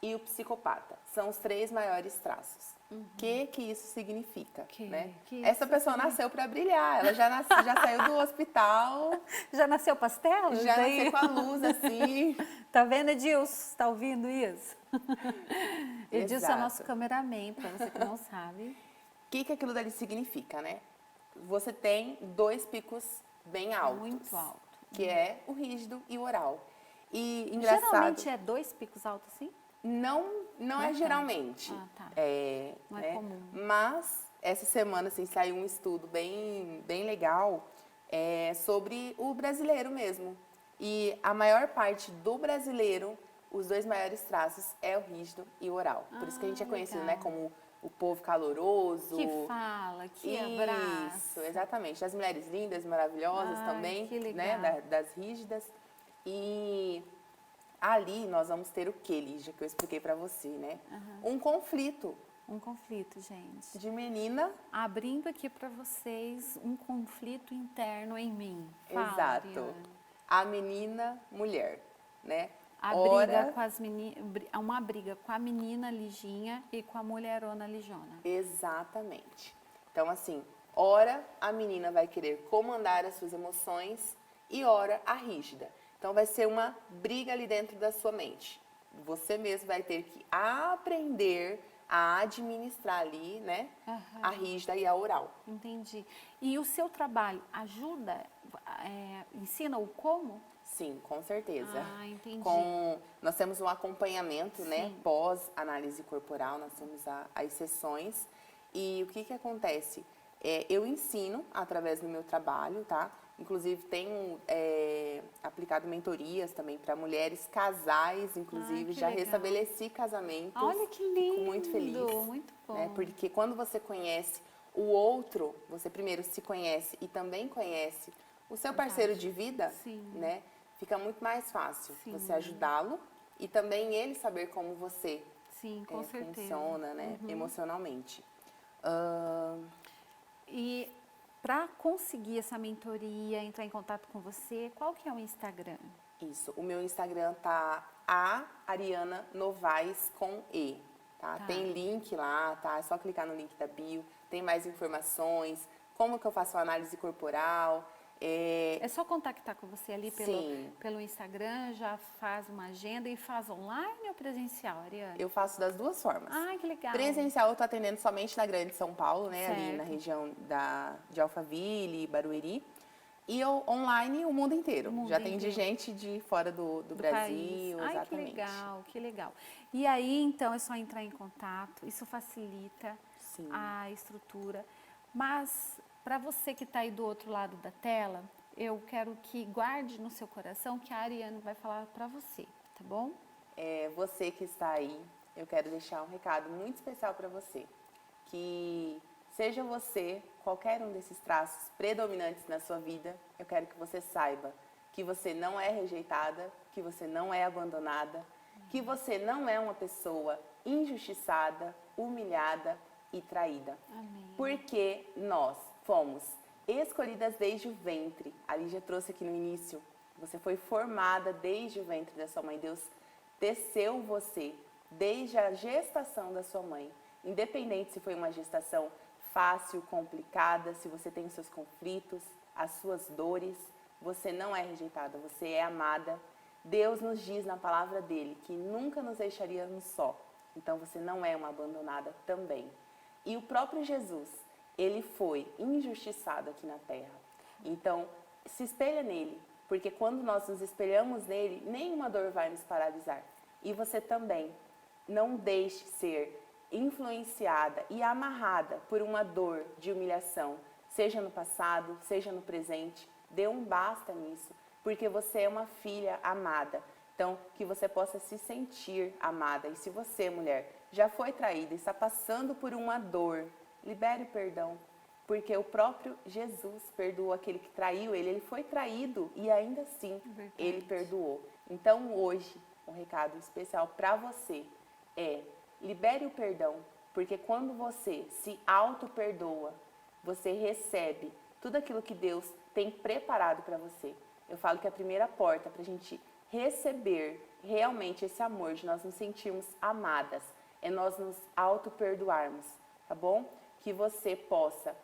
e o psicopata. São os 3 maiores traços. Que isso significa, né? Que Essa isso pessoa nasceu para brilhar, ela já saiu do hospital, Já nasceu pastel? já Daí- nasceu com a luz assim. Tá vendo, Edilson? Tá ouvindo isso? Edilson é nosso Exato. cameraman, para você que não sabe. O que aquilo dali significa, né? Você tem dois picos bem altos, Muito alto. que é o rígido e o oral. E engraçado, Geralmente é 2 picos altos assim? não é tanto. geralmente, Ah, tá. Não é né? comum. Mas essa semana assim saiu um estudo bem legal sobre o brasileiro mesmo. E a maior parte do brasileiro, os dois maiores traços é o rígido e o oral. Por isso que a gente é conhecido, né, legal. como o povo caloroso. Que fala, que Isso, abraça. exatamente. As mulheres lindas, maravilhosas Ai, também, que né, legal. das rígidas. E ali nós vamos ter o que, Lígia, que eu expliquei pra você, né? Um conflito Um conflito, gente. de menina. Abrindo aqui para vocês um conflito interno em mim. Fala, Exato. Ariane. A menina mulher, né? A briga com as uma briga com a menina Liginha e com a mulherona Lijona. Exatamente. Então, assim, ora a menina vai querer comandar as suas emoções e ora a rígida. Então, vai ser uma briga ali dentro da sua mente. Você mesmo vai ter que aprender a administrar ali, né? A rígida e a oral. Entendi. E o seu trabalho ajuda, ensina o como? Sim, com certeza. Ah, entendi. Nós temos um acompanhamento, né? Sim. Pós-análise corporal, nós temos as sessões. E o que acontece? Eu ensino através do meu trabalho, tá? Inclusive, tenho aplicado mentorias também para mulheres, casais, inclusive. que Já legal. restabeleci casamentos. Olha que lindo. Fico muito feliz. Muito bom. Né? Porque quando você conhece o outro, você primeiro se conhece e também conhece o seu parceiro de vida, Sim. né? Fica muito mais fácil Sim. você ajudá-lo e também ele saber como você Sim, com certeza. funciona, né? Emocionalmente. E para conseguir essa mentoria, entrar em contato com você, qual que é o Instagram? Isso. O meu Instagram tá a Ariana Novaes com E. Tá? Tem link lá, tá? É só clicar no link da bio. Tem mais informações, como que eu faço a análise corporal. É só contactar com você ali Sim. pelo Instagram, já faz uma agenda e faz online ou presencial, Ariane? Eu faço das duas formas. Ai, que legal. Presencial eu tô atendendo somente na Grande São Paulo, né? Ali Certo. na região de Alphaville, Barueri. E eu online o mundo inteiro. Já atendi gente de fora do Brasil, Ai, exatamente. que legal, que legal. E aí, então, é só entrar em contato, isso facilita Sim. a estrutura. Mas, para você que está aí do outro lado da tela, eu quero que guarde no seu coração que a Ariane vai falar para você, tá bom? Você que está aí, eu quero deixar um recado muito especial para você. Que seja você, qualquer um desses traços predominantes na sua vida, eu quero que você saiba que você não é rejeitada, que você não é abandonada, que você não é uma pessoa injustiçada, humilhada e traída. Amém. Porque nós fomos escolhidas desde o ventre. A Lígia trouxe aqui no início. Você foi formada desde o ventre da sua mãe. Deus teceu você desde a gestação da sua mãe. Independente se foi uma gestação fácil, complicada, se você tem os seus conflitos, as suas dores, você não é rejeitada, você é amada. Deus nos diz na palavra dele que nunca nos deixaríamos só. Então você não é uma abandonada também. E o próprio Jesus, ele foi injustiçado aqui na terra. Então, se espelha nele, porque quando nós nos espelhamos nele, nenhuma dor vai nos paralisar. E você também, não deixe ser influenciada e amarrada por uma dor de humilhação, seja no passado, seja no presente. Dê um basta nisso, porque você é uma filha amada. Então, que você possa se sentir amada. E se você, mulher, já foi traída e está passando por uma dor, libere o perdão. Porque o próprio Jesus perdoou aquele que traiu ele. Ele foi traído e ainda assim ele perdoou. Então, hoje, um recado especial para você é: libere o perdão. Porque quando você se auto-perdoa, você recebe tudo aquilo que Deus tem preparado para você. Eu falo que a primeira porta para a gente receber realmente esse amor, de nós nos sentirmos amadas, é nós nos auto-perdoarmos, tá bom? Que você possa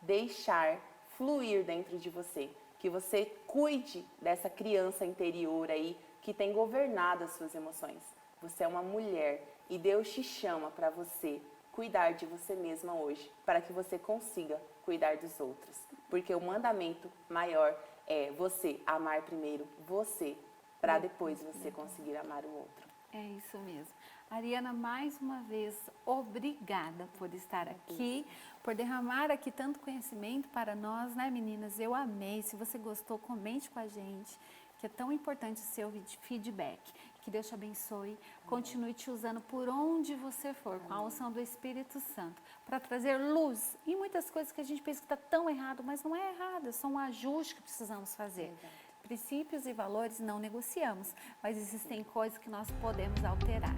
deixar fluir dentro de você, que você cuide dessa criança interior aí que tem governado as suas emoções. Você é uma mulher e Deus te chama para você cuidar de você mesma hoje, para que você consiga cuidar dos outros. Porque o mandamento maior é você amar primeiro você, para depois você conseguir amar o outro. É isso mesmo. Ariana, mais uma vez, obrigada por estar aqui, por derramar aqui tanto conhecimento para nós, né, meninas? Eu amei. Se você gostou, comente com a gente, que é tão importante o seu feedback. Que Deus te abençoe, continue te usando por onde você for, com a unção do Espírito Santo, para trazer luz em muitas coisas que a gente pensa que está tão errado, mas não é errado, é só um ajuste que precisamos fazer. Princípios e valores não negociamos, mas existem coisas que nós podemos alterar.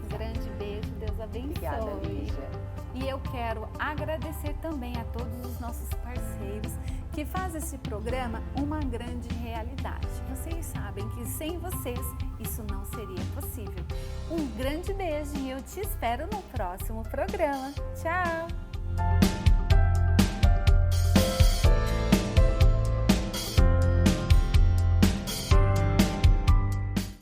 Um grande beijo, Deus abençoe. Obrigada, Lígia. E eu quero agradecer também a todos os nossos parceiros que fazem esse programa uma grande realidade. Vocês sabem que sem vocês isso não seria possível. Um grande beijo e eu te espero no próximo programa. Tchau!